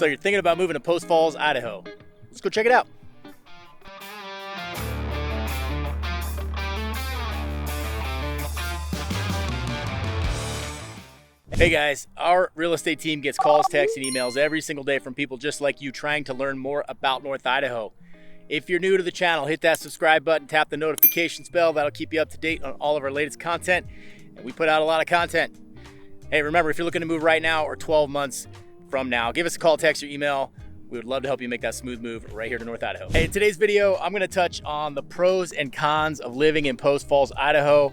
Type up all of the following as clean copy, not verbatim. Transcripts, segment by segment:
So you're thinking about moving to Post Falls, Idaho. Let's go check it out. Hey guys, our real estate team gets calls, texts, and emails every single day from people just like you trying to learn more about North Idaho. If you're new to the channel, hit that subscribe button, tap the notifications bell. That'll keep you up to date on all of our latest content. And we put out a lot of content. Hey, remember, if you're looking to move right now or 12 months from now, give us a call, text, or email. We would love to help you make that smooth move right here to North Idaho. Hey, in today's video, I'm gonna touch on the pros and cons of living in Post Falls, Idaho.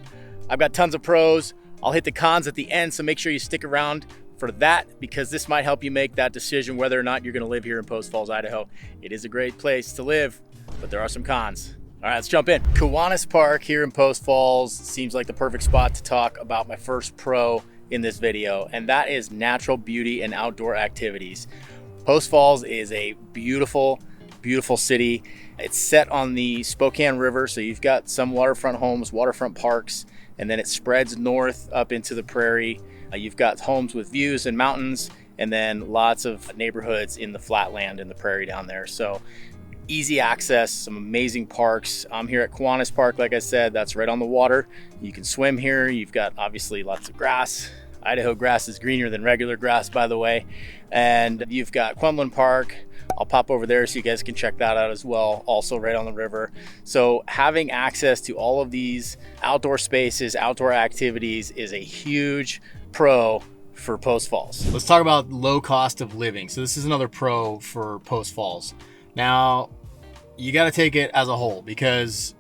I've got tons of pros. I'll hit the cons at the end, so make sure you stick around for that because this might help you make that decision whether or not you're gonna live here in Post Falls, Idaho. It is a great place to live, but there are some cons. All right, let's jump in. Kiwanis Park here in Post Falls seems like the perfect spot to talk about my first pro in this video, and that is natural beauty and outdoor activities. Post Falls is a beautiful, beautiful city. It's set on the Spokane River, so you've got some waterfront homes, waterfront parks, and then it spreads north up into the prairie. You've got homes with views and mountains, and then lots of neighborhoods in the flatland and the prairie down there. So easy access, some amazing parks. I'm here at Kiwanis Park, like I said, that's right on the water. You can swim here. You've got obviously lots of grass. Idaho grass is greener than regular grass, by the way. And you've got Quemlin Park. I'll pop over there so you guys can check that out as well, also right on the river. So having access to all of these outdoor spaces, outdoor activities is a huge pro for Post Falls. Let's talk about low cost of living. So this is another pro for Post Falls. Now, you got to take it as a whole because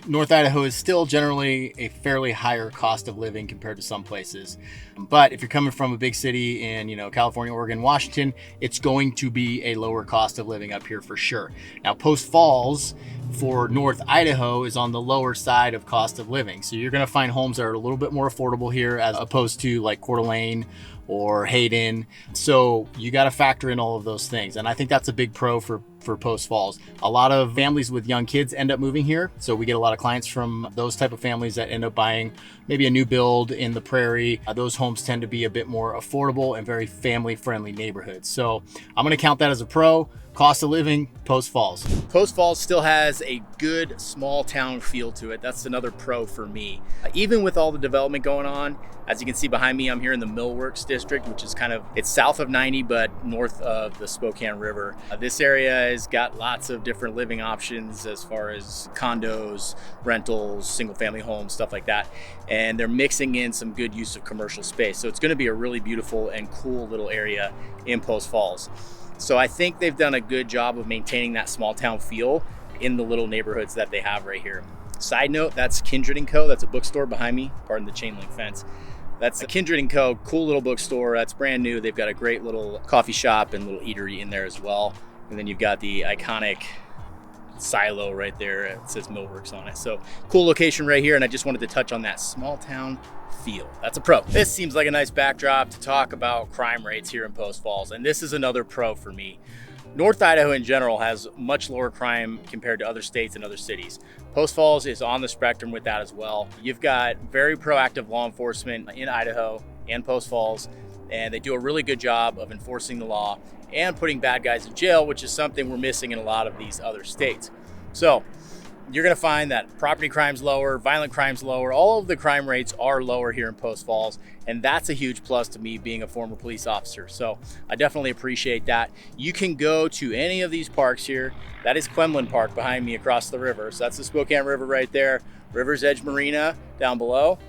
North Idaho is still generally a fairly higher cost of living compared to some places. But if you're coming from a big city in, California, Oregon, Washington, it's going to be a lower cost of living up here for sure. Now, Post Falls for North Idaho is on the lower side of cost of living. So you're going to find homes that are a little bit more affordable here as opposed to like Coeur d'Alene or Hayden. So you got to factor in all of those things. And I think that's a big pro for Post Falls. A lot of families with young kids end up moving here. So we get a lot of clients from those type of families that end up buying maybe a new build in the prairie. Those homes tend to be a bit more affordable and very family friendly neighborhoods. So I'm going to count that as a pro. Cost of living, Post Falls. Post Falls still has a good small town feel to it. That's another pro for me. Even with all the development going on, as you can see behind me, I'm here in the Millworks district, which is it's south of 90, but north of the Spokane River. This area has got lots of different living options as far as condos, rentals, single family homes, stuff like that. And they're mixing in some good use of commercial space. So it's gonna be a really beautiful and cool little area in Post Falls. So I think they've done a good job of maintaining that small town feel in the little neighborhoods that they have right here. Side note, that's Kindred & Co. That's a bookstore behind me, pardon the chain link fence. That's a Kindred & Co. Cool little bookstore. That's brand new. They've got a great little coffee shop and little eatery in there as well. And then you've got the iconic silo right there. It says Millworks on it. So cool location right here. And I just wanted to touch on that small town feel. That's a pro. This seems like a nice backdrop to talk about crime rates here in Post Falls. And this is another pro for me. North Idaho in general has much lower crime compared to other states and other cities. Post Falls is on the spectrum with that as well. You've got very proactive law enforcement in Idaho and Post Falls, and they do a really good job of enforcing the law and putting bad guys in jail, which is something we're missing in a lot of these other states. So you're gonna find that property crime's lower, violent crime's lower, all of the crime rates are lower here in Post Falls, and that's a huge plus to me being a former police officer. So I definitely appreciate that. You can go to any of these parks here. That is Quemlin Park behind me across the river. So that's the Spokane River right there. River's Edge Marina down below.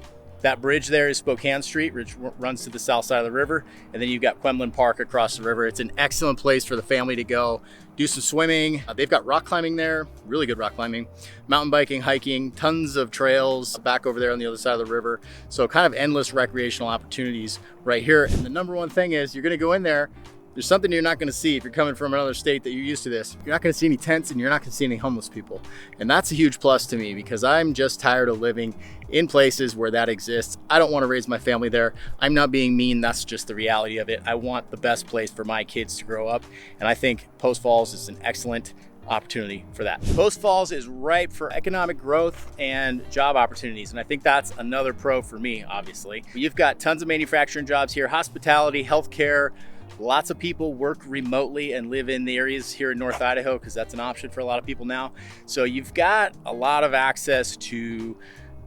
That bridge there is Spokane Street, which runs to the south side of the river. And then you've got Quemlin Park across the river. It's an excellent place for the family to go do some swimming. They've got rock climbing there, really good rock climbing, mountain biking, hiking, tons of trails back over there on the other side of the river. So kind of endless recreational opportunities right here. And the number one thing is you're gonna go in there, there's something you're not gonna see if you're coming from another state that you're used to this. You're not gonna see any tents and you're not gonna see any homeless people. And that's a huge plus to me because I'm just tired of living in places where that exists. I don't wanna raise my family there. I'm not being mean, that's just the reality of it. I want the best place for my kids to grow up. And I think Post Falls is an excellent opportunity for that. Post Falls is ripe for economic growth and job opportunities. And I think that's another pro for me, obviously. You've got tons of manufacturing jobs here, hospitality, healthcare, Lots of people work remotely and live in the areas here in North Idaho because that's an option for a lot of people now. So you've got a lot of access to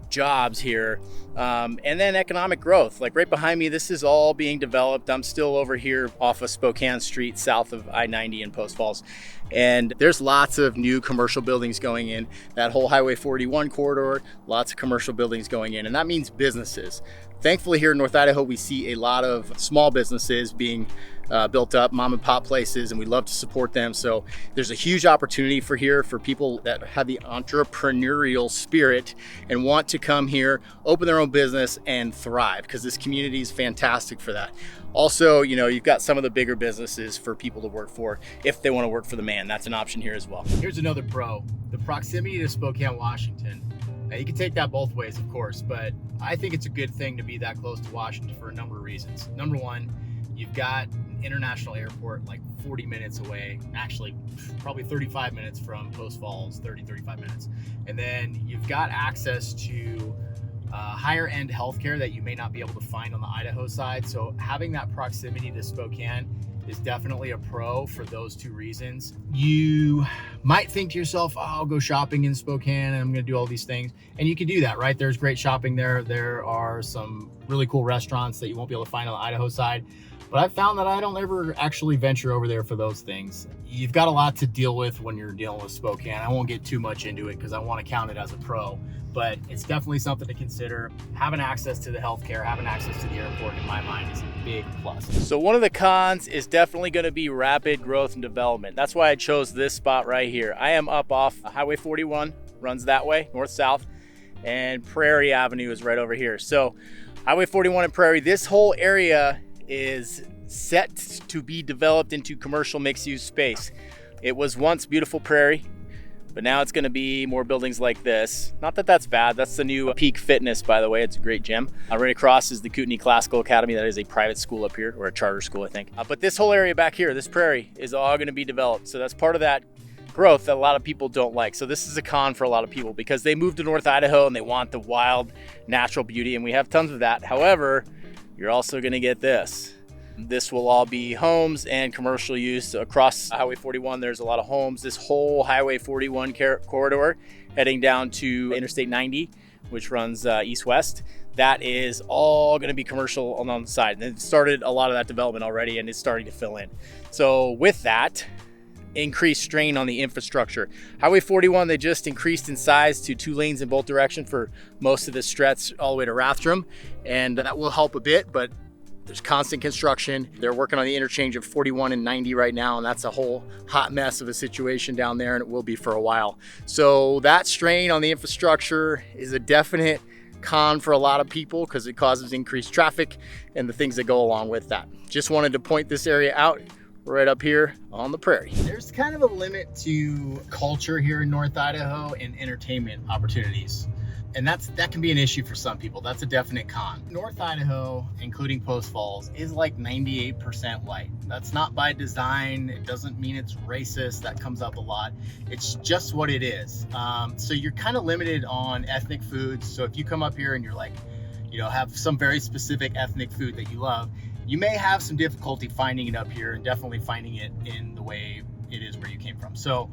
jobs here, and then economic growth. Like right behind me, this is all being developed. I'm still over here off of Spokane Street, south of I-90 in Post Falls, and there's lots of new commercial buildings going in. That whole Highway 41 corridor, lots of commercial buildings going in, and that means businesses. Thankfully here in North Idaho, we see a lot of small businesses being built up, mom and pop places, and we love to support them. So there's a huge opportunity for people that have the entrepreneurial spirit and want to come here, open their own business and thrive, because this community is fantastic for that. Also, you've got some of the bigger businesses for people to work for if they want to work for the man. That's an option here as well. Here's another pro, the proximity to Spokane, Washington. You can take that both ways, of course, but I think it's a good thing to be that close to Washington for a number of reasons. Number one, you've got an international airport like 40 minutes away, actually probably 35 minutes from Post Falls, 35 minutes. And then you've got access to higher end healthcare that you may not be able to find on the Idaho side. So having that proximity to Spokane is definitely a pro for those two reasons. You might think to yourself, oh, I'll go shopping in Spokane and I'm going to do all these things. And you can do that, right? There's great shopping there. There are some really cool restaurants that you won't be able to find on the Idaho side. But I've found that I don't ever actually venture over there for those things. You've got a lot to deal with when you're dealing with Spokane. I won't get too much into it because I want to count it as a pro, but it's definitely something to consider. Having access to the healthcare, having access to the airport, in my mind, is a big plus. So one of the cons is definitely going to be rapid growth and development. That's why I chose this spot right here. I am up off Highway 41, runs that way, north-south, and Prairie Avenue is right over here. So Highway 41 and Prairie, this whole area is set to be developed into commercial mixed-use space. It was once beautiful prairie, but now it's going to be more buildings like this. Not that that's bad. That's the new Peak Fitness, by the way. It's a great gym. Right across is the Kootenai Classical Academy. That is a private school up here, or a charter school, I think. But this whole area back here, this prairie, is all going to be developed. So that's part of that growth that a lot of people don't like. So this is a con for a lot of people because they move to North Idaho and they want the wild natural beauty, and we have tons of that. However, you're also going to get this. This will all be homes and commercial use. Across Highway 41, there's a lot of homes. This whole Highway 41 corridor heading down to Interstate 90, which runs east-west, that is all going to be commercial on the side. And it started a lot of that development already, and it's starting to fill in. So with that, increased strain on the infrastructure. Highway 41, they just increased in size to 2 lanes in both directions for most of the stretch all the way to Rathdrum, and that will help a bit, but there's constant construction. They're working on the interchange of 41 and 90 right now, and that's a whole hot mess of a situation down there, and it will be for a while. So that strain on the infrastructure is a definite con for a lot of people because it causes increased traffic and the things that go along with that. Just wanted to point this area out right up here on the prairie. There's kind of a limit to culture here in North Idaho and entertainment opportunities. And that can be an issue for some people. That's a definite con. North Idaho, including Post Falls, is like 98% white. That's not by design. It doesn't mean it's racist. That comes up a lot. It's just what it is. So you're kind of limited on ethnic foods. So if you come up here and you're like, have some very specific ethnic food that you love, you may have some difficulty finding it up here and definitely finding it in the way it is where you came from. So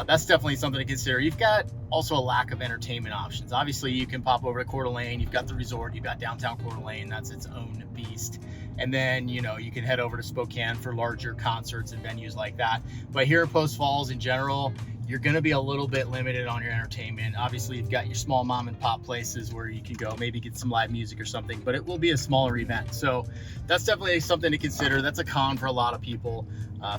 that's definitely something to consider. You've got also a lack of entertainment options. Obviously, you can pop over to Coeur d'Alene. You've got the resort. You've got downtown Coeur d'Alene. That's its own beast. And then, you can head over to Spokane for larger concerts and venues like that. But here in Post Falls in general, you're going to be a little bit limited on your entertainment. Obviously, you've got your small mom and pop places where you can go maybe get some live music or something, but it will be a smaller event. So that's definitely something to consider. That's a con for a lot of people.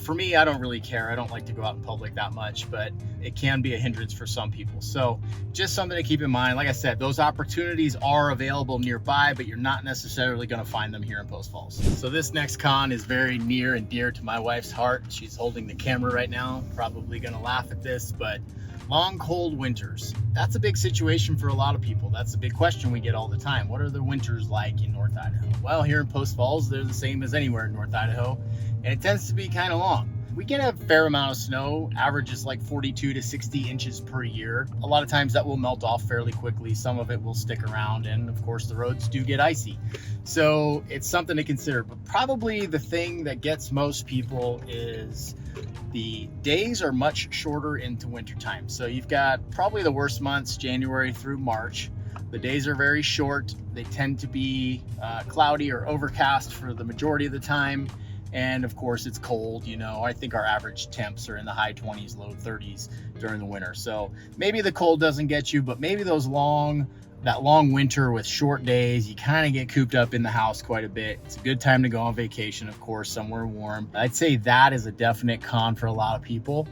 For me, I don't really care. I don't like to go out in public that much, but it can be a hindrance for some people. So just something to keep in mind. Like I said, those opportunities are available nearby, but you're not necessarily going to find them here in Post Falls. So this next con is very near and dear to my wife's heart. She's holding the camera right now, probably going to laugh at this, but long, cold winters. That's a big situation for a lot of people. That's a big question we get all the time. What are the winters like in North Idaho? Well, here in Post Falls, they're the same as anywhere in North Idaho, and it tends to be kind of long. We get a fair amount of snow, averages like 42 to 60 inches per year. A lot of times that will melt off fairly quickly. Some of it will stick around, and of course the roads do get icy. So it's something to consider, but probably the thing that gets most people is the days are much shorter into wintertime. So you've got probably the worst months, January through March. The days are very short. They tend to be cloudy or overcast for the majority of the time. And of course it's cold, you know. I think our average temps are in the high 20s, low 30s during the winter. So maybe the cold doesn't get you, but maybe that long winter with short days, you kind of get cooped up in the house quite a bit. It's a good time to go on vacation, of course, somewhere warm. I'd say that is a definite con for a lot of people.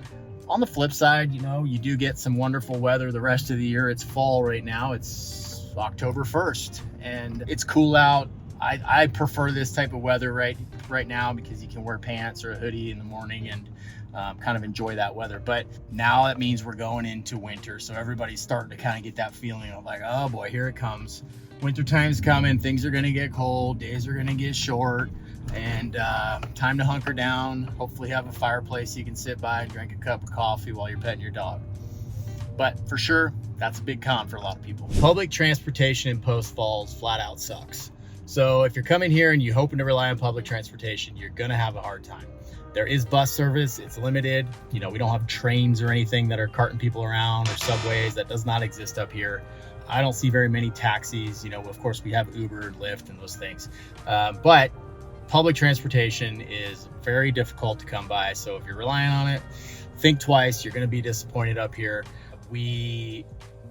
On the flip side, you know, you do get some wonderful weather the rest of the year. It's fall right now. It's October 1st and it's cool out. I prefer this type of weather right now because you can wear pants or a hoodie in the morning and kind of enjoy that weather. But now that means we're going into winter, so everybody's starting to kind of get that feeling of like, oh boy, here it comes. Winter time's coming, things are going to get cold, days are going to get short, and time to hunker down. Hopefully have a fireplace you can sit by and drink a cup of coffee while you're petting your dog. But for sure, that's a big con for a lot of people. Public transportation in Post Falls flat out sucks. So if you're coming here and you're hoping to rely on public transportation, you're gonna have a hard time. There is bus service, it's limited. You know, we don't have trains or anything that are carting people around or subways. That does not exist up here. I don't see very many taxis. You know, of course we have Uber and Lyft and those things. But public transportation is very difficult to come by. So if you're relying on it, think twice. You're gonna be disappointed up here. We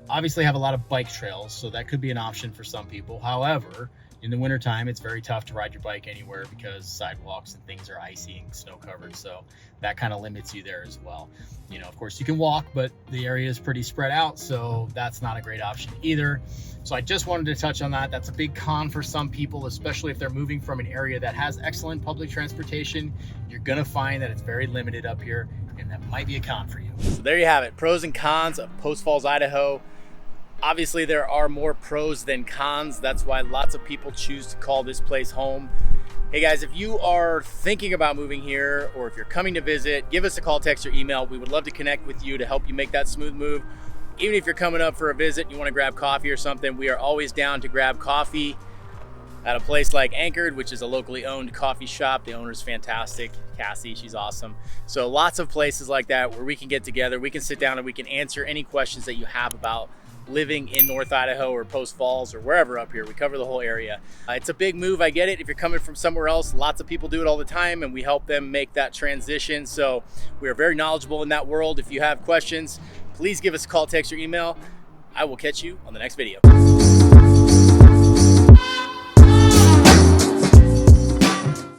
obviously have a lot of bike trails, so that could be an option for some people. However, in the wintertime, it's very tough to ride your bike anywhere because sidewalks and things are icy and snow covered. So that kind of limits you there as well. You know, of course you can walk, but the area is pretty spread out. So that's not a great option either. So I just wanted to touch on that. That's a big con for some people, especially if they're moving from an area that has excellent public transportation. You're going to find that it's very limited up here, and that might be a con for you. So there you have it. Pros and cons of Post Falls, Idaho. Obviously, there are more pros than cons. That's why lots of people choose to call this place home. Hey guys, if you are thinking about moving here or if you're coming to visit, give us a call, text, or email. We would love to connect with you to help you make that smooth move. Even if you're coming up for a visit and you want to grab coffee or something, we are always down to grab coffee at a place like Anchored, which is a locally owned coffee shop. The owner's fantastic, Cassie, she's awesome. So lots of places like that where we can get together, we can sit down and we can answer any questions that you have about living in North Idaho or Post Falls or wherever up here. We cover the whole area. It's a big move, I get it. If you're coming from somewhere else, lots of people do it all the time and we help them make that transition. So we are very knowledgeable in that world. If you have questions, please give us a call, text, or email. I will catch you on the next video.